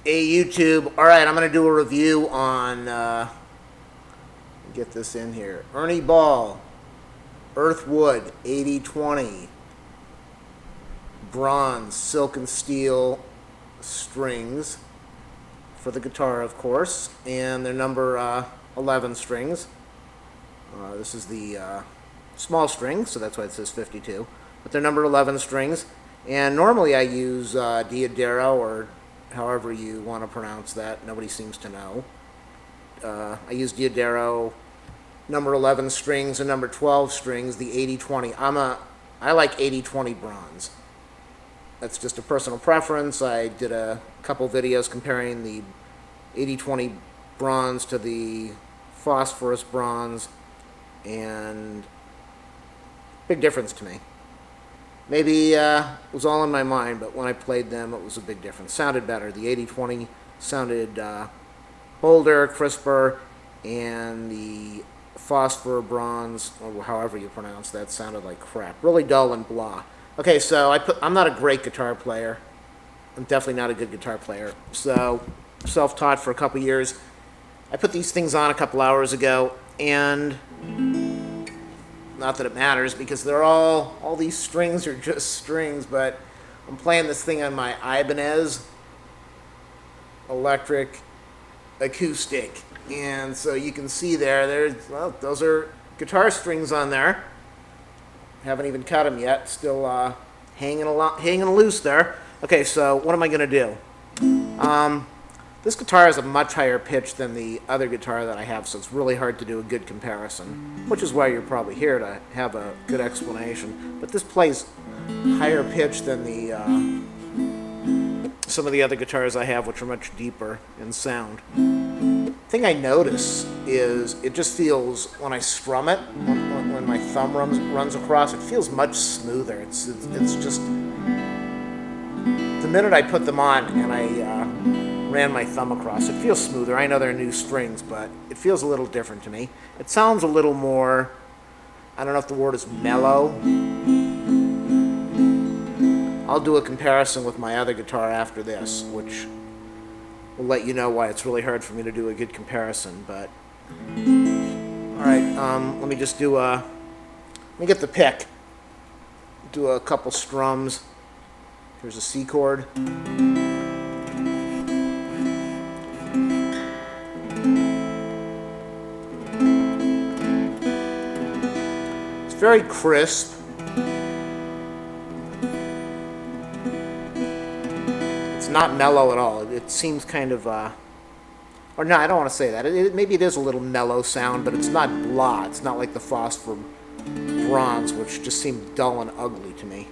Hey YouTube, alright, I'm going to do a review on, get this in here, Ernie Ball, Earthwood 8020, bronze, silk and steel strings for the guitar, of course, and they're number 11 strings. This is the small string, so that's why it says 52, but they're number 11 strings, and normally I use Diodero, or however you want to pronounce that. Nobody seems to know. I use Diodero number 11 strings and number 12 strings, the 8020. I like 8020 bronze. That's just a personal preference. I did a couple videos comparing the 8020 bronze to the phosphorus bronze, and big difference to me. Maybe it was all in my mind, but when I played them, it was a big difference. Sounded better. The 8020 sounded bolder, crisper, and the phosphor bronze, or however you pronounce that, sounded like crap. Really dull and blah. Okay, so I'm not a great guitar player. I'm definitely not a good guitar player. So, self-taught for a couple years. I put these things on a couple hours ago, and not that it matters, because they're all these strings are just strings, but I'm playing this thing on my Ibanez electric acoustic, and so you can see well, those are guitar strings on there. Haven't even cut them yet, still hanging loose there. Okay, so what am I going to do? This guitar has a much higher pitch than the other guitar that I have, so it's really hard to do a good comparison, which is why you're probably here, to have a good explanation. But this plays higher pitch than some of the other guitars I have, which are much deeper in sound. The thing I notice is it just feels, when I strum it, when my thumb runs across, it feels much smoother. It's just, the minute I put them on and I ran my thumb across, it feels smoother. I know they're new strings, but it feels a little different to me. It sounds a little more, I don't know if the word is mellow. I'll do a comparison with my other guitar after this, which will let you know why it's really hard for me to do a good comparison. But alright, let me just do let me get the pick. Do a couple strums. Here's a C chord. Very crisp. It's not mellow at all. It seems kind of, or no, I don't want to say that. Maybe it is a little mellow sound, but it's not blah. It's not like the phosphor bronze, which just seemed dull and ugly to me.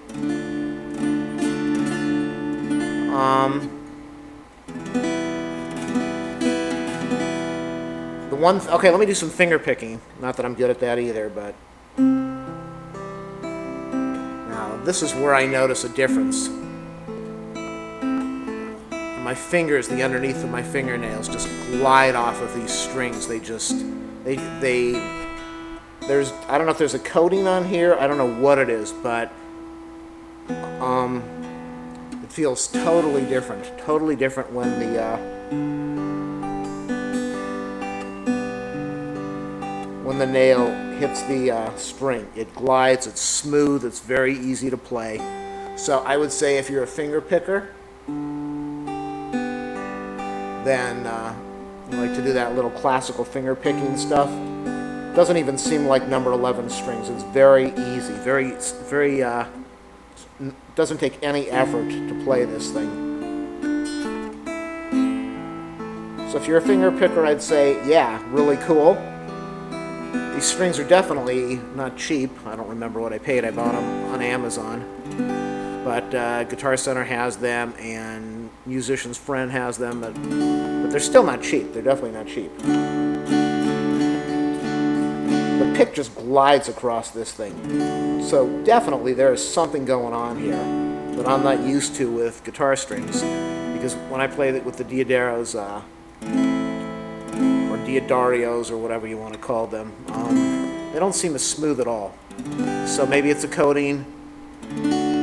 Okay, let me do some finger picking. Not that I'm good at that either, but this is where I notice a difference. My fingers, the underneath of my fingernails, just glide off of these strings. I don't know if there's a coating on here. I don't know what it is, but it feels totally different. Totally different when the nail hits the string. It glides, it's smooth, it's very easy to play. So I would say if you're a finger picker, then you like to do that little classical finger picking stuff. Doesn't even seem like number 11 strings. It's very easy, very doesn't take any effort to play this thing. So if you're a finger picker, I'd say, yeah, really cool. These strings are definitely not cheap. I don't remember what I paid. I bought them on Amazon. But Guitar Center has them, and Musician's Friend has them, but they're still not cheap. They're definitely not cheap. The pick just glides across this thing. So definitely there is something going on here that I'm not used to with guitar strings. Because when I play with the Dioderos, or Diodarios, or whatever you want to call them, they don't seem as smooth at all. So maybe it's a coating.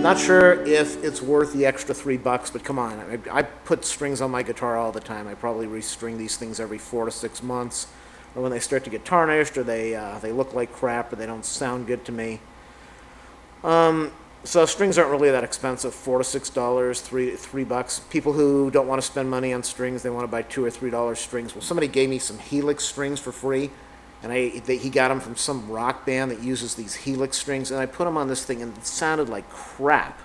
Not sure if it's worth the extra $3, but come on, I put strings on my guitar all the time. I probably restring these things every 4 to 6 months, or when they start to get tarnished, or they look like crap, or they don't sound good to me. So strings aren't really that expensive, $4 to $6, $3. People who don't want to spend money on strings, they want to buy $2 or $3 strings. Well, somebody gave me some Helix strings for free, and he got them from some rock band that uses these Helix strings, and I put them on this thing, and it sounded like crap.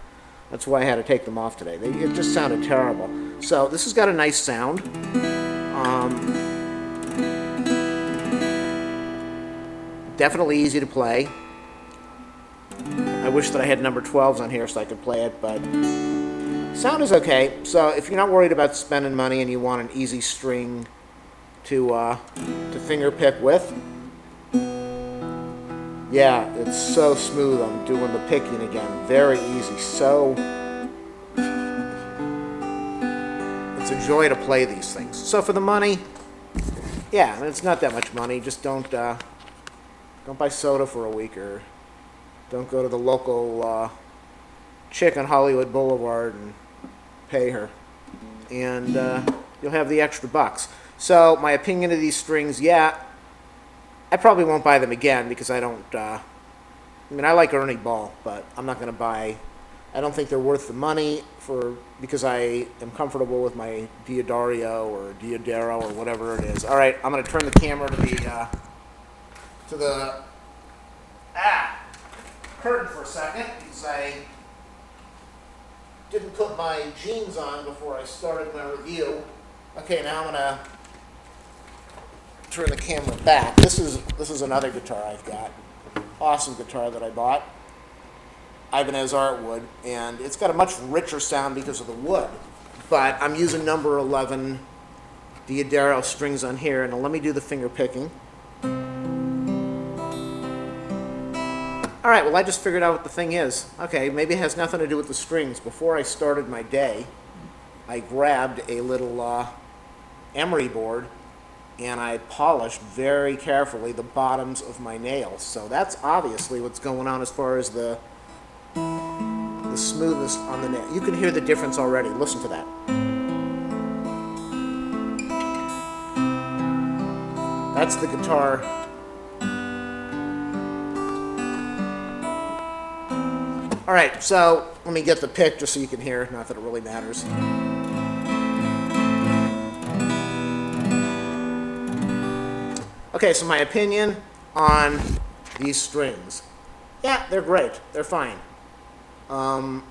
That's why I had to take them off today. It just sounded terrible. So this has got a nice sound. Definitely easy to play. I wish that I had number 12s on here so I could play it, but sound is okay. So if you're not worried about spending money and you want an easy string to finger pick with, yeah, it's so smooth. I'm doing the picking again. Very easy. So it's a joy to play these things. So for the money, yeah, it's not that much money. Just don't buy soda for a week, or don't go to the local chick on Hollywood Boulevard and pay her, and you'll have the extra bucks. So my opinion of these strings, yeah, I probably won't buy them again because I don't, I mean, I like Ernie Ball, but I'm not going to buy, I don't think they're worth the money because I am comfortable with my Diodario or Diodero or whatever it is. All right, I'm going to turn the camera to the curtain for a second because I didn't put my jeans on before I started my review. Okay, now I'm going to turn the camera back. This is another guitar I've got. Awesome guitar that I bought. Ibanez Artwood, and it's got a much richer sound because of the wood. But I'm using number 11 Diodero strings on here, and let me do the finger picking. All right, well, I just figured out what the thing is. Okay, maybe it has nothing to do with the strings. Before I started my day, I grabbed a little emery board and I polished very carefully the bottoms of my nails. So that's obviously what's going on as far as the smoothness on the nail. You can hear the difference already. Listen to that. That's the guitar. All right, so let me get the pick just so you can hear, not that it really matters. Okay, so my opinion on these strings. Yeah, they're great. They're fine. I'm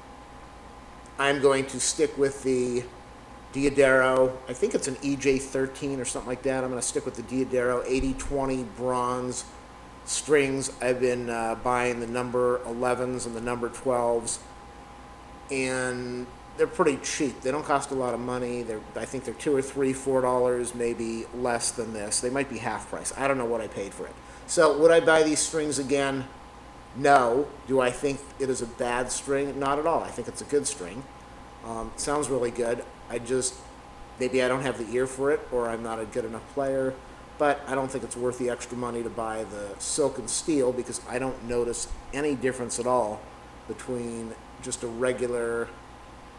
going to stick with the Diodero. I think it's an EJ13 or something like that. I'm going to stick with the Diodero 8020 bronze strings. I've been buying the number 11s and the number 12s, and they're pretty cheap. They don't cost a lot of money. I think they're $2 or $3, $4, maybe less than this. They might be half price. I don't know what I paid for it. So would I buy these strings again? No. Do I think it is a bad string? Not at all. I think it's a good string. It sounds really good. Maybe I don't have the ear for it, or I'm not a good enough player, but I don't think it's worth the extra money to buy the silk and steel because I don't notice any difference at all between just a regular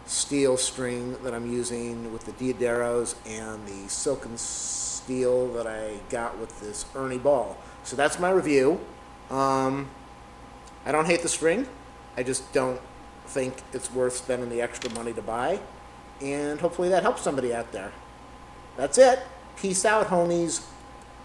steel string that I'm using with the Dioderos and the silk and steel that I got with this Ernie Ball. So that's my review. I don't hate the string. I just don't think it's worth spending the extra money to buy. And hopefully that helps somebody out there. That's it. Peace out, homies.